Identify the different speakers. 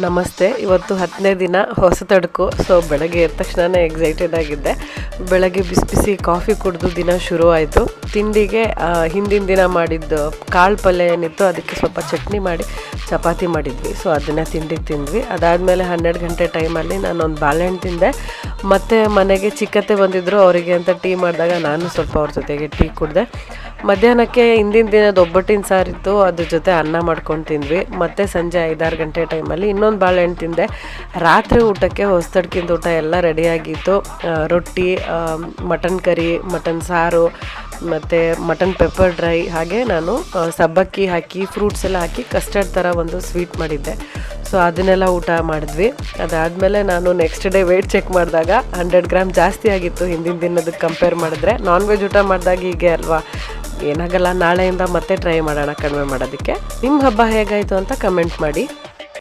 Speaker 1: ನಮಸ್ತೆ. ಇವತ್ತು 10ನೇ ದಿನ ಹೊಸ ತಡಕು. ಸೊ ಬೆಳಗ್ಗೆ ಎದ್ದ ತಕ್ಷಣವೇ ಎಕ್ಸೈಟೆಡ್ ಆಗಿದ್ದೆ. ಬೆಳಗ್ಗೆ ಬಿಸಿ ಬಿಸಿ ಕಾಫಿ ಕುಡಿದು ದಿನ ಶುರು ಆಯಿತು. ತಿಂಡಿಗೆ ಹಿಂದಿನ ದಿನ ಮಾಡಿದ್ದು ಕಾಳು ಪಲ್ಯ ಏನಿತ್ತು ಅದಕ್ಕೆ ಸ್ವಲ್ಪ ಚಟ್ನಿ ಮಾಡಿ ಚಪಾತಿ ಮಾಡಿದ್ವಿ. ಸೊ ಅದನ್ನು ತಿಂಡಿಗೆ ತಿಂದ್ವಿ. ಅದಾದಮೇಲೆ 12 ಗಂಟೆ ಟೈಮಲ್ಲಿ ನಾನೊಂದು ಬಾಳೆಹಣ್ಣು ತಿಂದೆ. ಮತ್ತು ಮನೆಗೆ ಚಿಕ್ಕತ್ತೆ ಬಂದಿದ್ದರು, ಅವರಿಗೆ ಅಂತ ಟೀ ಮಾಡಿದಾಗ ನಾನು ಸ್ವಲ್ಪ ಅವ್ರ ಜೊತೆಗೆ ಟೀ ಕುಡಿದೆ. ಮಧ್ಯಾಹ್ನಕ್ಕೆ ಹಿಂದಿನ ದಿನದ ಒಬ್ಬಟ್ಟಿನ ಸಾರಿತ್ತು, ಅದ್ರ ಜೊತೆ ಅನ್ನ ಮಾಡ್ಕೊಂಡು ತಿಂದ್ವಿ. ಮತ್ತು ಸಂಜೆ 5-6 ಗಂಟೆ ಟೈಮಲ್ಲಿ ಇನ್ನೊಂದು ಬಾಳೆಹಣ್ಣು ತಿಂದೆ. ರಾತ್ರಿ ಊಟಕ್ಕೆ ಹೊಸತಡ್ಕಿಂದ ಊಟ ಎಲ್ಲ ರೆಡಿಯಾಗಿತ್ತು. ರೊಟ್ಟಿ, ಮಟನ್ ಕರಿ, ಮಟನ್ ಸಾರು ಮತ್ತು ಮಟನ್ ಪೆಪ್ಪರ್ ಡ್ರೈ, ಹಾಗೆ ನಾನು ಸಬ್ಬಕ್ಕಿ ಹಾಕಿ ಫ್ರೂಟ್ಸ್ ಎಲ್ಲ ಹಾಕಿ ಕಸ್ಟರ್ಡ್ ಥರ ಒಂದು ಸ್ವೀಟ್ ಮಾಡಿದ್ದೆ. ಸೊ ಅದನ್ನೆಲ್ಲ ಊಟ ಮಾಡಿದ್ವಿ. ಅದಾದಮೇಲೆ ನಾನು ನೆಕ್ಸ್ಟ್ ಡೇ ವೆಯ್ಟ್ ಚೆಕ್ ಮಾಡಿದಾಗ 100 ಗ್ರಾಮ್ ಜಾಸ್ತಿ ಆಗಿತ್ತು ಹಿಂದಿನ ದಿನದಕ್ಕೆ ಕಂಪೇರ್ ಮಾಡಿದ್ರೆ. ನಾನ್ ವೆಜ್ ಊಟ ಮಾಡಿದಾಗ ಹೀಗೆ ಅಲ್ವಾ, ಏನಾಗಲ್ಲ, ನಾಳೆಯಿಂದ ಮತ್ತೆ ಟ್ರೈ ಮಾಡೋಣ ಕಡಿಮೆ ಮಾಡೋದಕ್ಕೆ. ನಿಮ್ಮ ಹಬ್ಬ ಹೇಗಾಯಿತು ಅಂತ ಕಮೆಂಟ್ ಮಾಡಿ.